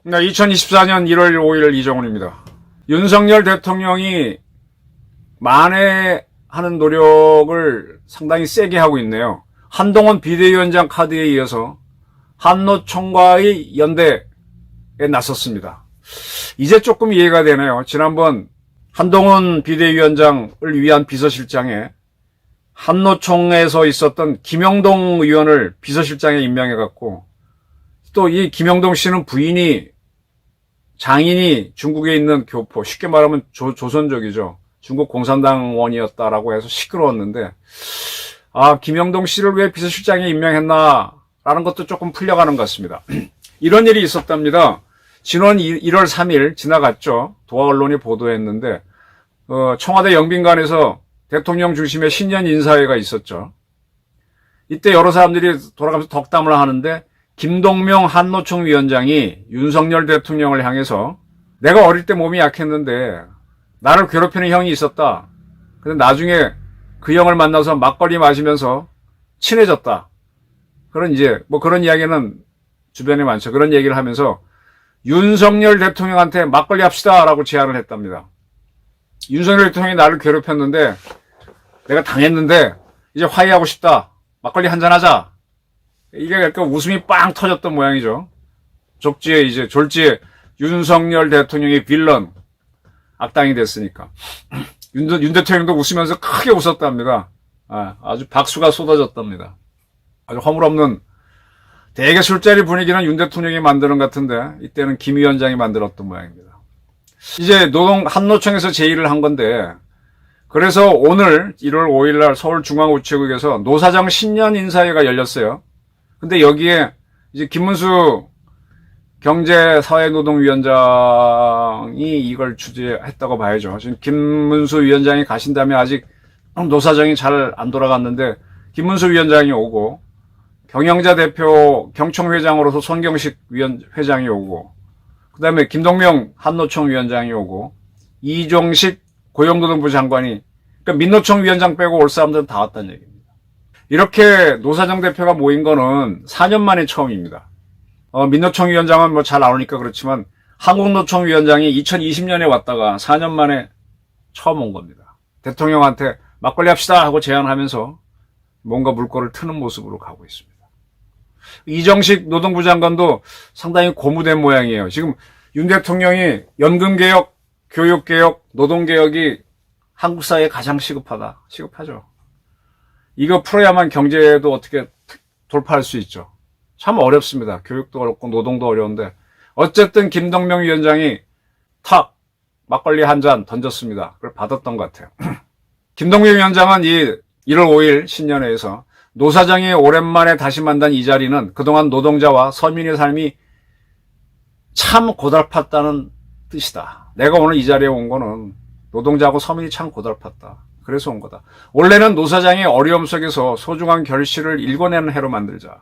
네, 2024년 1월 5일 이정훈입니다. 윤석열 대통령이 만회하는 노력을 상당히 세게 하고 있네요. 한동훈 비대위원장 카드에 이어서 한노총과의 연대에 나섰습니다. 이제 조금 이해가 되네요. 지난번 한동훈 비대위원장을 위한 비서실장에 한노총에서 있었던 김영동 의원을 비서실장에 임명해갖고 또 이 김영동 씨는 부인이 장인이 중국에 있는 교포, 쉽게 말하면 조선족이죠. 중국 공산당원이었다라고 해서 시끄러웠는데, 김영동 씨를 왜 비서실장에 임명했나라는 것도 조금 풀려가는 것 같습니다. 이런 일이 있었답니다. 지난 1월 3일 지나갔죠. 도하 언론이 보도했는데, 청와대 영빈관에서 대통령 중심의 신년 인사회가 있었죠. 이때 여러 사람들이 돌아가면서 덕담을 하는데, 김동명 한노총 위원장이 윤석열 대통령을 향해서 내가 어릴 때 몸이 약했는데 나를 괴롭히는 형이 있었다. 근데 나중에 그 형을 만나서 막걸리 마시면서 친해졌다. 그런 이야기는 주변에 많죠. 그런 얘기를 하면서 윤석열 대통령한테 막걸리 합시다라고 제안을 했답니다. 윤석열 대통령이 나를 괴롭혔는데 내가 당했는데 이제 화해하고 싶다. 막걸리 한잔하자. 이게 약간 웃음이 빵 터졌던 모양이죠. 졸지에 윤석열 대통령이 빌런, 악당이 됐으니까. 윤 대통령도 웃으면서 크게 웃었답니다. 아주 박수가 쏟아졌답니다. 아주 허물없는 되게 술자리 분위기는 윤 대통령이 만드는 것 같은데 이때는 김 위원장이 만들었던 모양입니다. 이제 한노총에서 제의를 한 건데 그래서 오늘 1월 5일 날 서울중앙우체국에서 노사정 신년 인사회가 열렸어요. 근데 여기에 이제 김문수 경제사회노동위원장이 이걸 주재했다고 봐야죠. 지금 김문수 위원장이 가신다면 아직 노사정이 잘 안 돌아갔는데 김문수 위원장이 오고 경영자 대표 경총회장으로서 손경식 회장이 오고 그다음에 김동명 한노총 위원장이 오고 이종식 고용노동부 장관이 그러니까 민노총 위원장 빼고 올 사람들은 다 왔다는 얘기입니다. 이렇게 노사정 대표가 모인 거는 4년 만에 처음입니다. 민노총 위원장은 잘 안 오니까 그렇지만 한국노총 위원장이 2020년에 왔다가 4년 만에 처음 온 겁니다. 대통령한테 막걸리 합시다 하고 제안하면서 뭔가 물꼬를 트는 모습으로 가고 있습니다. 이정식 노동부 장관도 상당히 고무된 모양이에요. 지금 윤 대통령이 연금개혁, 교육개혁, 노동개혁이 한국 사회에 가장 시급하죠. 이거 풀어야만 경제도 어떻게 돌파할 수 있죠. 참 어렵습니다. 교육도 어렵고 노동도 어려운데 어쨌든 김동명 위원장이 탁 막걸리 한 잔 던졌습니다. 그걸 받았던 것 같아요. 김동명 위원장은 이 1월 5일 신년회에서 노사정이 오랜만에 다시 만난 이 자리는 그동안 노동자와 서민의 삶이 참 고달팠다는 뜻이다. 내가 오늘 이 자리에 온 거는 노동자하고 서민이 참 고달팠다. 그래서 온 거다. 원래는 노사장의 어려움 속에서 소중한 결실을 읽어내는 해로 만들자.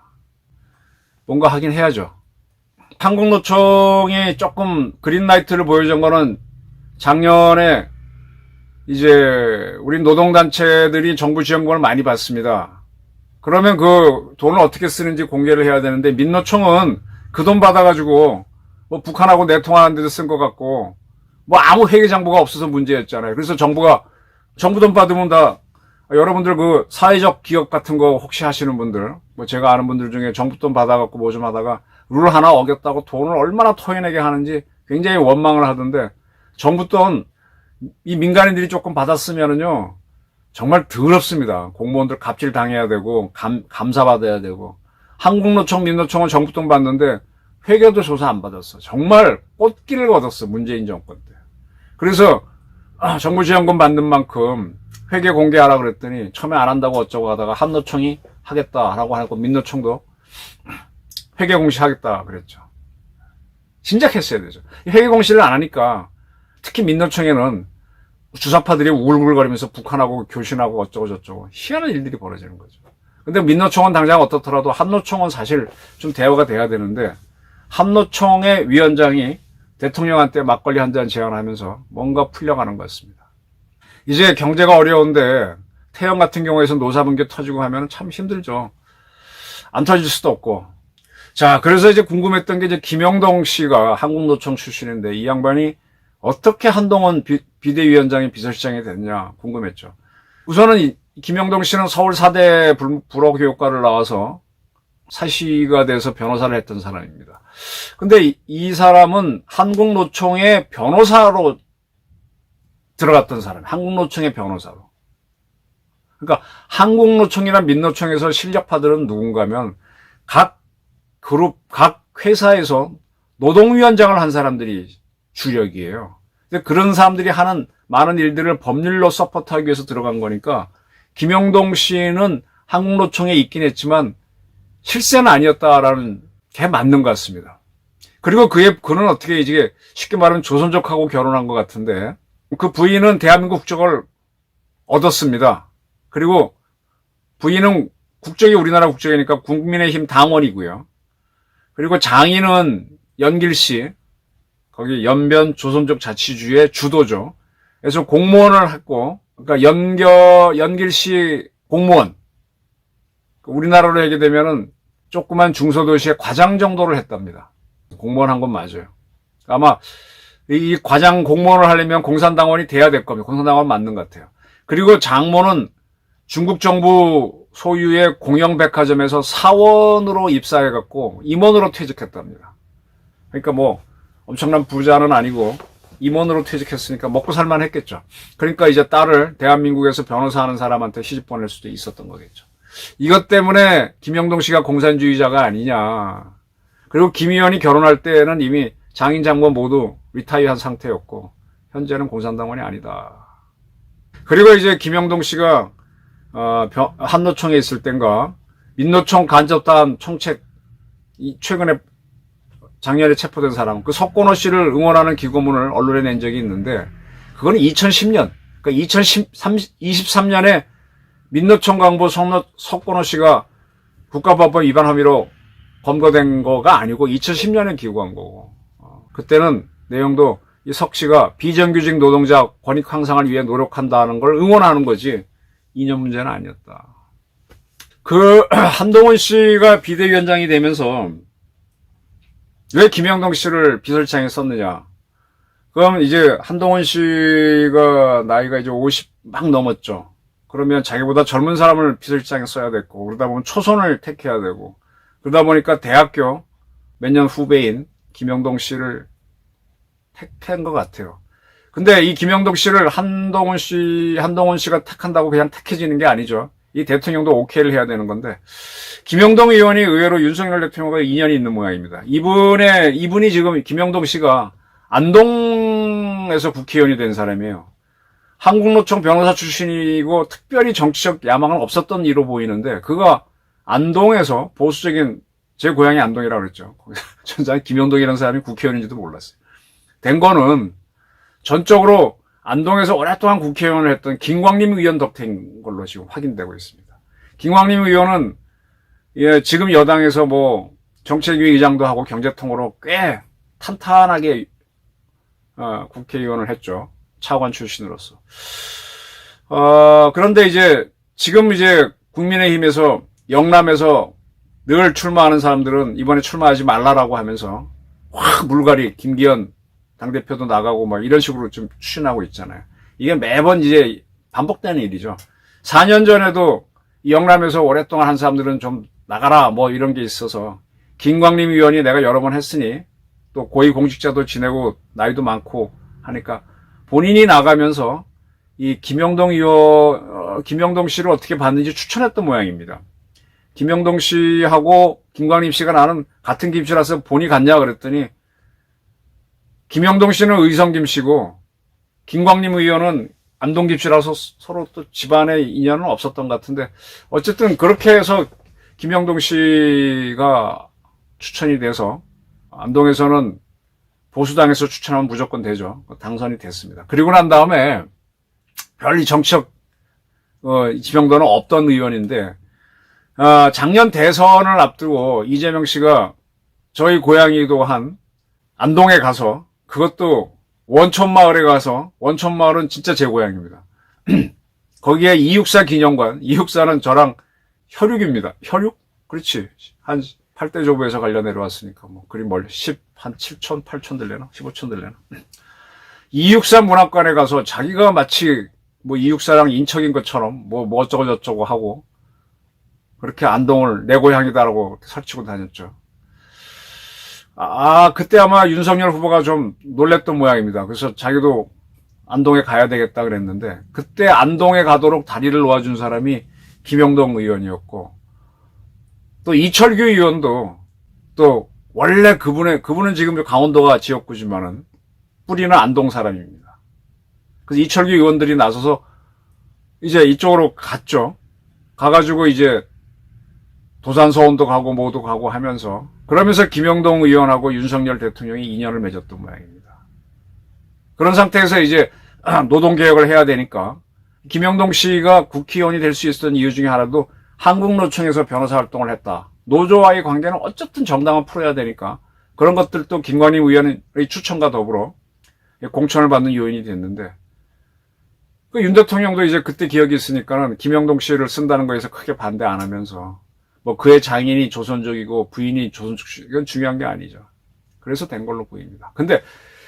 뭔가 하긴 해야죠. 한국노총이 조금 그린라이트를 보여준 거는 작년에 이제 우리 노동단체들이 정부 지원금을 많이 받습니다. 그러면 그 돈을 어떻게 쓰는지 공개를 해야 되는데 민노총은 그 돈 받아가지고 북한하고 내통하는 데도 쓴 것 같고 아무 회계장부가 없어서 문제였잖아요. 그래서 정부 돈 받으면 다 여러분들 그 사회적 기업 같은 거 혹시 하시는 분들 제가 아는 분들 중에 정부 돈 받아갖고 뭐 좀 하다가 룰 하나 어겼다고 돈을 얼마나 토해내게 하는지 굉장히 원망을 하던데 정부 돈 이 민간인들이 조금 받았으면은요 정말 더럽습니다. 공무원들 갑질 당해야 되고 감사받아야 되고 한국노총 민노총은 정부 돈 받는데 회계도 조사 안 받았어. 정말 꽃길을 걷었어. 문재인 정권 때. 그래서 정부 지원금 받는 만큼 회계 공개하라 그랬더니 처음에 안 한다고 어쩌고 하다가 한노총이 하겠다라고 하고 민노총도 회계 공시하겠다 그랬죠. 진작했어야 되죠. 회계 공시를 안 하니까 특히 민노총에는 주사파들이 우글우글거리면서 북한하고 교신하고 어쩌고 저쩌고 희한한 일들이 벌어지는 거죠. 근데 민노총은 당장 어떻더라도 한노총은 사실 좀 대화가 돼야 되는데 한노총의 위원장이 대통령한테 막걸리 한 잔 제안하면서 뭔가 풀려가는 것 같습니다. 이제 경제가 어려운데 태영 같은 경우에서 노사분규 터지고 하면 참 힘들죠. 안 터질 수도 없고. 자, 그래서 이제 궁금했던 게 이제 김영동 씨가 한국노총 출신인데 이 양반이 어떻게 한동훈 비대위원장이 비서실장이 됐냐 궁금했죠. 우선은 이 김영동 씨는 서울 4대 불어교육과를 나와서 사시가 돼서 변호사를 했던 사람입니다. 근데 이 사람은 한국노총의 변호사로 들어갔던 사람, 한국노총의 변호사로. 그러니까 한국노총이나 민노총에서 실력파들은 누군가면 각 그룹, 각 회사에서 노동위원장을 한 사람들이 주력이에요. 근데 그런 사람들이 하는 많은 일들을 법률로 서포트하기 위해서 들어간 거니까 김영동 씨는 한국노총에 있긴 했지만 실세는 아니었다라는 게 맞는 것 같습니다. 그리고 그는 어떻게 이제 쉽게 말하면 조선족하고 결혼한 것 같은데 그 부인은 대한민국 국적을 얻었습니다. 그리고 부인은 국적이 우리나라 국적이니까 국민의힘 당원이고요. 그리고 장인은 연길씨, 거기 연변 조선족 자치주의 주도죠. 그래서 공무원을 했고, 그러니까 연길씨 공무원. 우리나라로 얘기 되면은 조그만 중소도시의 과장 정도를 했답니다. 공무원 한 건 맞아요. 아마 이 과장 공무원을 하려면 공산당원이 돼야 될 겁니다. 공산당원 맞는 것 같아요. 그리고 장모는 중국 정부 소유의 공영백화점에서 사원으로 입사해갖고 임원으로 퇴직했답니다. 그러니까 뭐 엄청난 부자는 아니고 임원으로 퇴직했으니까 먹고 살만 했겠죠. 그러니까 이제 딸을 대한민국에서 변호사하는 사람한테 시집 보낼 수도 있었던 거겠죠. 이것 때문에 김영동 씨가 공산주의자가 아니냐. 그리고 김 의원이 결혼할 때는 이미 장인 장모 모두 리타이어한 상태였고 현재는 공산당원이 아니다. 그리고 이제 김영동 씨가 한노총에 있을 땐가 민노총 간접단 총책 최근에 작년에 체포된 사람 그 석권호 씨를 응원하는 기고문을 언론에 낸 적이 있는데 그거는 2010년 그러니까 2023년에 민노총 강보 석권호 씨가 국가법원 위반 혐의로 검거된 거가 아니고 2010년에 기고한 거고 그때는 내용도 이 석 씨가 비정규직 노동자 권익 향상을 위해 노력한다는 걸 응원하는 거지 이념 문제는 아니었다. 한동훈 씨가 비대위원장이 되면서 왜 김영동 씨를 비서실장에 썼느냐. 그럼 이제 한동훈 씨가 나이가 이제 50 막 넘었죠. 그러면 자기보다 젊은 사람을 비서실장에 써야 됐고 그러다 보면 초선을 택해야 되고 그러다 보니까 대학교 몇 년 후배인 김영동 씨를 택한 것 같아요. 근데 이 김영동 씨를 한동훈 씨가 택한다고 그냥 택해지는 게 아니죠. 이 대통령도 오케이를 해야 되는 건데, 김영동 의원이 의외로 윤석열 대통령과 인연이 있는 모양입니다. 이분이 지금 김영동 씨가 안동에서 국회의원이 된 사람이에요. 한국노총 변호사 출신이고 특별히 정치적 야망은 없었던 이로 보이는데, 그가 안동에서 보수적인, 제 고향이 안동이라고 그랬죠. 전자 김영동이라는 사람이 국회의원인지도 몰랐어요. 된 거는 전적으로 안동에서 오랫동안 국회의원을 했던 김광림 의원 덕택인 걸로 지금 확인되고 있습니다. 김광림 의원은 지금 여당에서 뭐 정책위 의장도 하고 경제통으로 꽤 탄탄하게 국회의원을 했죠. 차관 출신으로서. 그런데 지금 국민의힘에서 영남에서 늘 출마하는 사람들은 이번에 출마하지 말라라고 하면서 확 물갈이 김기현 당대표도 나가고 막 이런 식으로 좀 추진하고 있잖아요. 이게 매번 반복되는 일이죠. 4년 전에도 영남에서 오랫동안 한 사람들은 좀 나가라 뭐 이런 게 있어서 김광림 의원이 내가 여러 번 했으니 또 고위공직자도 지내고 나이도 많고 하니까 본인이 나가면서 이 김영동 씨를 어떻게 봤는지 추천했던 모양입니다. 김영동 씨하고 김광림 씨가 나는 같은 김씨라서 본이 같냐 그랬더니 김영동 씨는 의성 김씨고 김광림 의원은 안동 김씨라서 서로 또 집안의 인연은 없었던 것 같은데 어쨌든 그렇게 해서 김영동 씨가 추천이 돼서 안동에서는 보수당에서 추천하면 무조건 되죠. 당선이 됐습니다. 그리고 난 다음에 별 정치적 지명도는 없던 의원인데 작년 대선을 앞두고 이재명 씨가 저희 고향이기도 한 안동에 가서 그것도 원촌마을에 가서, 원촌마을은 진짜 제 고향입니다. 거기에 264 기념관, 264는 저랑 혈육입니다. 혈육? 그렇지. 한 8대 조부에서 갈려 내려왔으니까, 뭐, 그리 멀리, 한 7천, 8천 들려나? 15천 들려나? 264 문학관에 가서 자기가 마치 뭐 264랑 인척인 것처럼 뭐 어쩌고저쩌고 하고, 그렇게 안동을 내 고향이다라고 설치고 다녔죠. 그때 아마 윤석열 후보가 좀 놀랬던 모양입니다. 그래서 자기도 안동에 가야 되겠다 그랬는데, 그때 안동에 가도록 다리를 놓아준 사람이 김영동 의원이었고, 또 이철규 의원도 또 원래 그분은 지금 강원도가 지역구지만은 뿌리는 안동 사람입니다. 그래서 이철규 의원들이 나서서 이제 이쪽으로 갔죠. 가가지고 이제 도산서원도 가고 뭐도 가고 하면서, 그러면서 김영동 의원하고 윤석열 대통령이 인연을 맺었던 모양입니다. 그런 상태에서 이제 노동개혁을 해야 되니까 김영동 씨가 국회의원이 될 수 있었던 이유 중에 하나도 한국노총에서 변호사 활동을 했다. 노조와의 관계는 어쨌든 정당한 풀어야 되니까 그런 것들도 김관임 의원의 추천과 더불어 공천을 받는 요인이 됐는데, 윤 대통령도 이제 그때 기억이 있으니까는 김영동 씨를 쓴다는 거에서 크게 반대 안 하면서, 뭐 그의 장인이 조선족이고 부인이 조선족, 이건 중요한 게 아니죠. 그래서 된 걸로 보입니다. 근데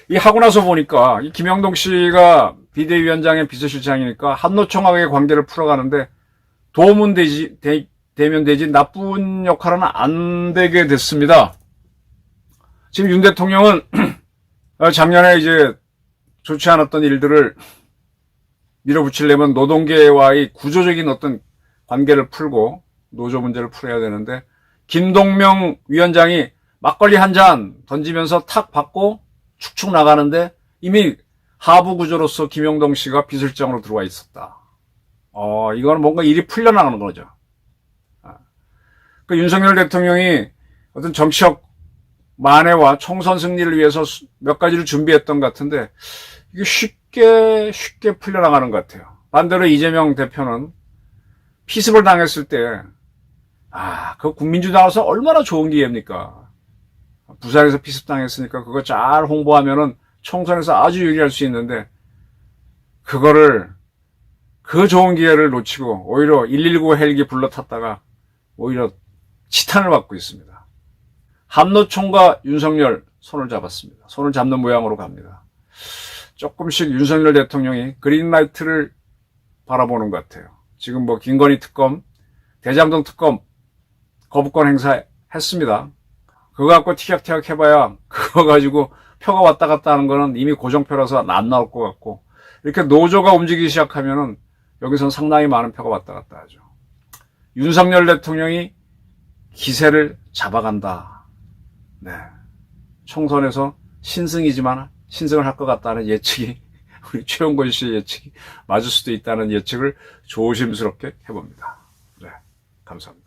이 하고 나서 보니까 이 김영동 씨가 비대위원장의 비서실장이니까 한노총하고의 관계를 풀어가는데 도움은 되면 되지 나쁜 역할은 안 되게 됐습니다. 지금 윤 대통령은 작년에 이제 좋지 않았던 일들을 밀어붙이려면 노동계와의 구조적인 어떤 관계를 풀고 노조 문제를 풀어야 되는데, 김동명 위원장이 막걸리 한 잔 던지면서 탁 받고 축축 나가는데 이미 하부 구조로서 김영동 씨가 비서실장으로 들어와 있었다. 이거는 뭔가 일이 풀려나가는 거죠. 그 윤석열 대통령이 어떤 정치적 만회와 총선 승리를 위해서 몇 가지를 준비했던 것 같은데, 이게 쉽게 풀려나가는 것 같아요. 반대로 이재명 대표는 피습을 당했을 때, 그 국민주당에서 얼마나 좋은 기회입니까? 부산에서 피습당했으니까 그거 잘 홍보하면은 총선에서 아주 유리할 수 있는데, 그 좋은 기회를 놓치고 오히려 119 헬기 불러 탔다가 오히려 치탄을 받고 있습니다. 한노총과 윤석열 손을 잡았습니다. 손을 잡는 모양으로 갑니다. 조금씩 윤석열 대통령이 그린라이트를 바라보는 것 같아요. 지금 뭐 김건희 특검, 대장동 특검 거부권 행사했습니다. 그거 갖고 티격태격 해봐야 그거 가지고 표가 왔다 갔다 하는 거는 이미 고정표라서 안 나올 것 같고, 이렇게 노조가 움직이기 시작하면은 여기선 상당히 많은 표가 왔다 갔다 하죠. 윤석열 대통령이 기세를 잡아간다. 네. 총선에서 신승이지만 신승을 할 것 같다는 예측이, 우리 최영건 씨의 예측이 맞을 수도 있다는 예측을 조심스럽게 해봅니다. 네. 감사합니다.